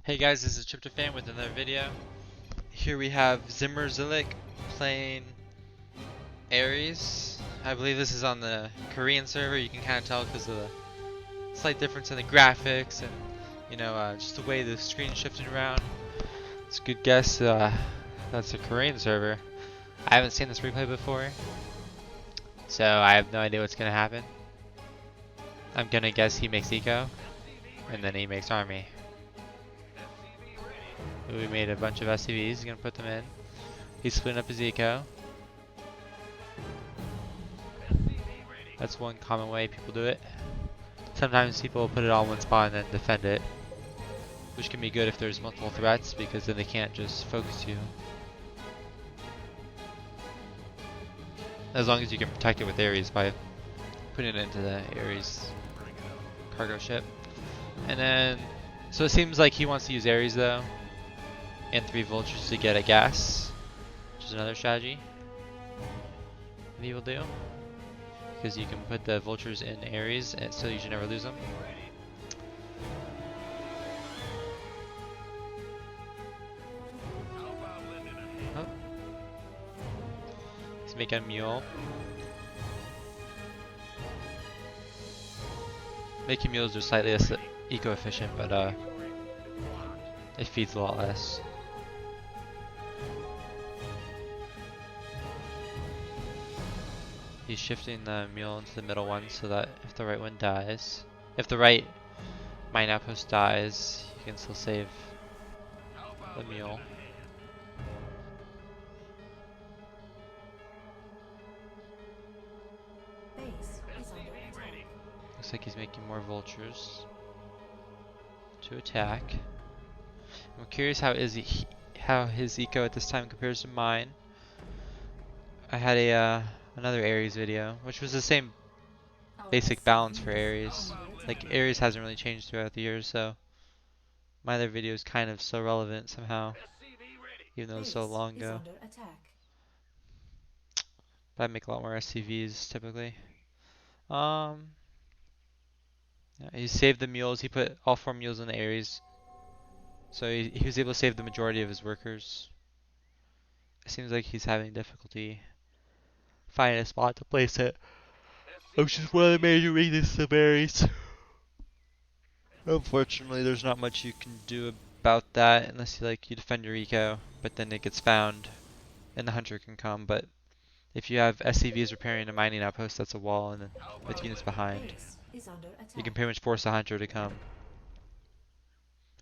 Hey guys, this is Tryptophan with another video. Here we have Zmrzlik playing Ares. I believe this is on the Korean server. You can kind of tell because of the slight difference in the graphics and just the way the screen shifted around. It's a good guess. That's a Korean server. I haven't seen this replay before, so I have no idea what's gonna happen. I'm gonna guess he makes eco, and then he makes army. We made a bunch of SCVs, he's gonna put them in. He's splitting up his eco. That's one common way people do it. Sometimes people put it all in one spot and then defend it, which can be good if there's multiple threats because then they can't just focus you. As long as you can protect it with Ares by putting it into the Ares cargo ship. And then, so it seems like he wants to use Ares though, and 3 vultures to get a gas, which is another strategy that he will do. Because you can put the vultures in Ares, and so you should never lose them. Oh. He's making a mule. Making mules are slightly less eco-efficient, but it feeds a lot less. He's shifting the mule into the middle one so that if the right one dies, if the right mine outpost dies, you can still save the mule. Looks like he's making more vultures to attack. I'm curious how his eco at this time compares to mine. I had another Ares video, which was the same basic balance for Ares. Like Ares hasn't really changed throughout the years, so my other video is kind of still relevant somehow, even though it's so long ago. But I make a lot more SCVs typically. Yeah, he saved the mules. He put all 4 mules in the Ares, so he was able to save the majority of his workers. It seems like he's having difficulty finding a spot to place it, which is one of the major weaknesses of Ares. Unfortunately, there's not much you can do about that unless you defend your eco, but then it gets found and the hunter can come. But if you have SCVs repairing a mining outpost, that's a wall, and then with units behind, you can pretty much force a hunter to come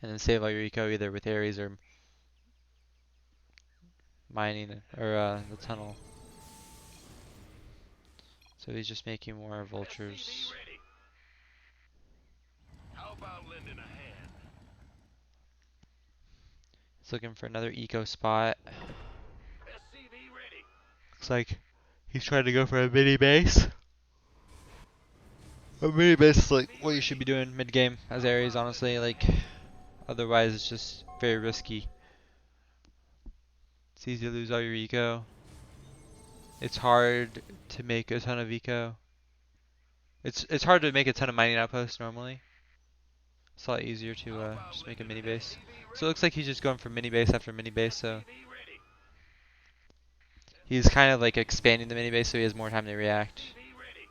and then save all your eco either with Ares or mining or the tunnel. So he's just making more vultures. He's looking for another eco spot. Looks like he's trying to go for a mini base. A mini base is like what you should be doing mid game as Ares, honestly. Otherwise it's just very risky. It's easy to lose all your eco. It's hard to make a ton of eco. It's hard to make a ton of mining outposts normally. It's a lot easier to just make a mini base. So it looks like he's just going for mini base after mini base, so he's kind of like expanding the mini base so he has more time to react.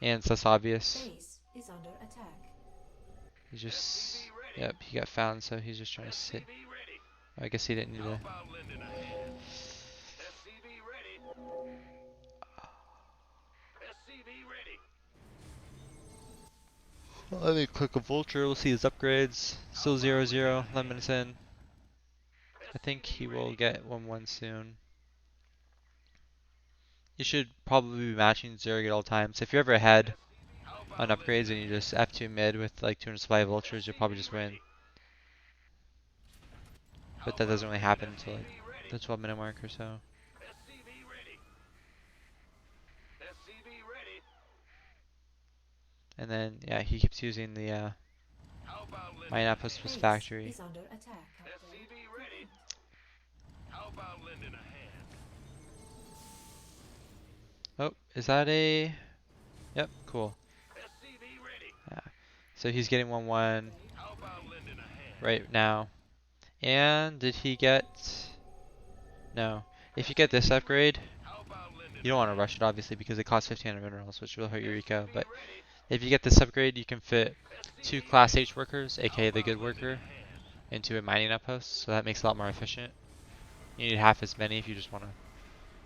And it's less obvious. He's just, yep, he got found, so he's just trying to sit. Oh, I guess he didn't need to. Well, let me click a vulture, we'll see his upgrades. Still 0-0, 11 minutes in. I think he will get 1-1 soon. You should probably be matching 0 at all times. If you're ever ahead on upgrades and you just F2 mid with like 200 supply vultures, you'll probably just win. But that doesn't really happen until like the 12-minute mark or so. And then, yeah, he keeps using the mine outpost plus factory. Oh, is that a... Yep, cool. Yeah. So he's getting 1-1 right now. And did he get... No. If you get this upgrade, you don't want to rush it obviously because it costs 1500 minerals, which will hurt your eco. But if you get this upgrade, you can fit 2 Class H workers, aka the good worker, into a mining outpost. So that makes it a lot more efficient. You need half as many if you just want to...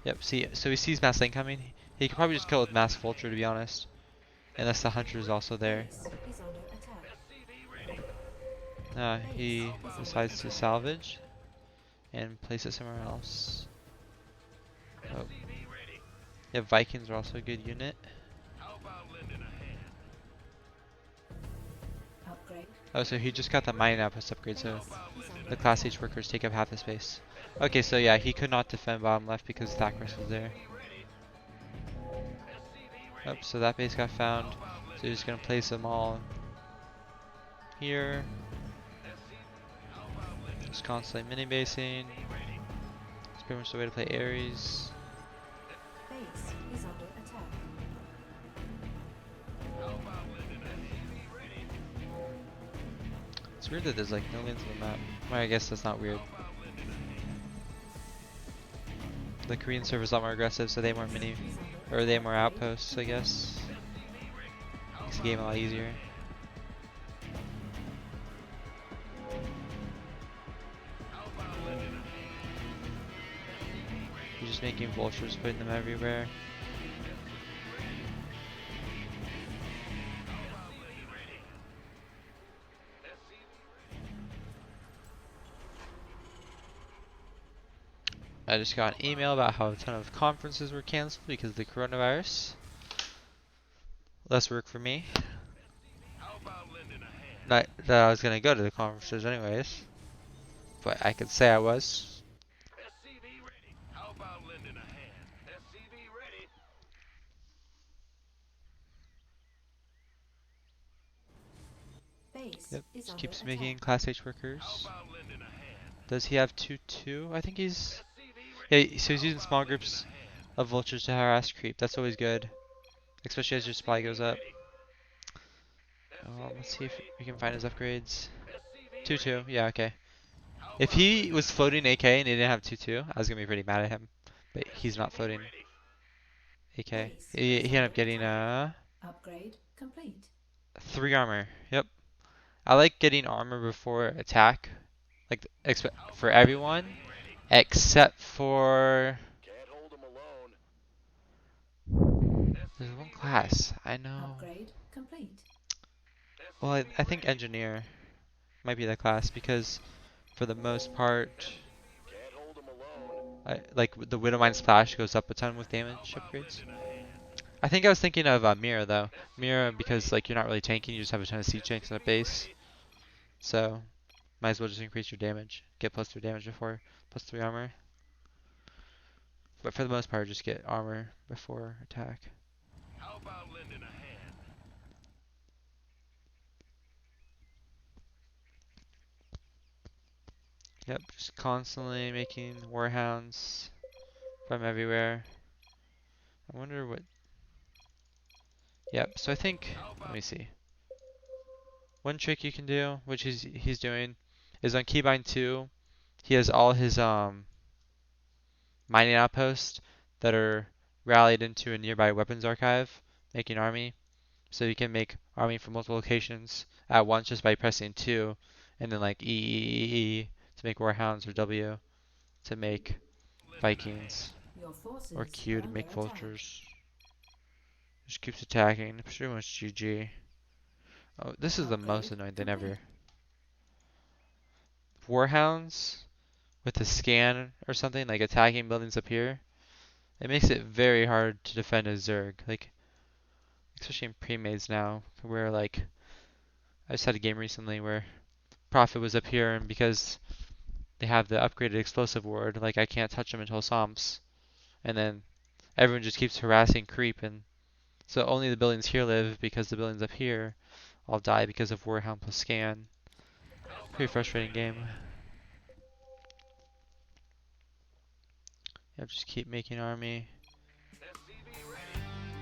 Yep, see, so he sees Mass Lane coming. He could probably just kill it with Mass Vulture, to be honest. Unless the Hunter is also there. He decides to salvage and place it somewhere else. Oh. Yeah, Vikings are also a good unit. Oh, so he just got the mining outpost upgrade, so the Class H workers take up half the space. Okay, so yeah, he could not defend bottom left because Thackrus was there. Oh, so that base got found. So he's just gonna place them all here. Just constantly mini-basing. It's pretty much the way to play Ares. Base is under attack. It's weird that there's like no lands on the map. Well, I guess that's not weird. The Korean server's a lot more aggressive, so they have more they have more outposts, I guess. Makes the game a lot easier. You're just making vultures, putting them everywhere. I just got an email about how a ton of conferences were canceled because of the coronavirus. Less work for me. Not that I was gonna go to the conferences anyways, but I could say I was. Yep, just keeps making Class H workers. Does he have 2-2? I think he's... Yeah, so he's using small groups of vultures to harass creep. That's always good. Especially as your supply goes up. Let's see if we can find his upgrades. 2-2, yeah, okay. If he was floating AK and he didn't have 2-2, I was gonna be pretty mad at him. But he's not floating AK. He ended up getting Upgrade complete. 3 armor. Yep. I like getting armor before attack. Like for everyone. Except for... There's one class. I know. Upgrade complete. Well, I think engineer might be the class because for the most part, like the Widowmine Splash goes up a ton with damage upgrades. I think I was thinking of Mira though. Mira because like you're not really tanking, you just have a ton of siege tanks in a base. So might as well just increase your damage. Get +3 damage before +3 armor. But for the most part, just get armor before attack. How about lending a hand? Yep, just constantly making warhounds from everywhere. I wonder what... Yep, so I think... Let me see. One trick you can do, which he's doing, is on keybind 2, he has all his mining outposts that are rallied into a nearby weapons archive, making army. So you can make army from multiple locations at once just by pressing 2, and then like E to make warhounds, or W to make Vikings, or Q to make vultures. Just keeps attacking. Pretty much GG. Oh, this is the most annoying thing ever. Warhounds with a scan or something, like attacking buildings up here, it makes it very hard to defend a Zerg. Like, especially in pre-mades now, where like, I just had a game recently where Prophet was up here, and because they have the upgraded explosive ward, like I can't touch them until Somps, and then everyone just keeps harassing creep, and so only the buildings here live because the buildings up here all die because of Warhound plus scan. Pretty frustrating game. Yep, just keep making army.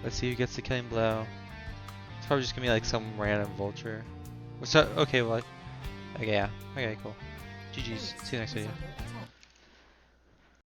Let's see who gets the killing blow. It's probably just gonna be like some random vulture. So, okay, well, okay, yeah, okay, cool. GG's. See you next video. Is under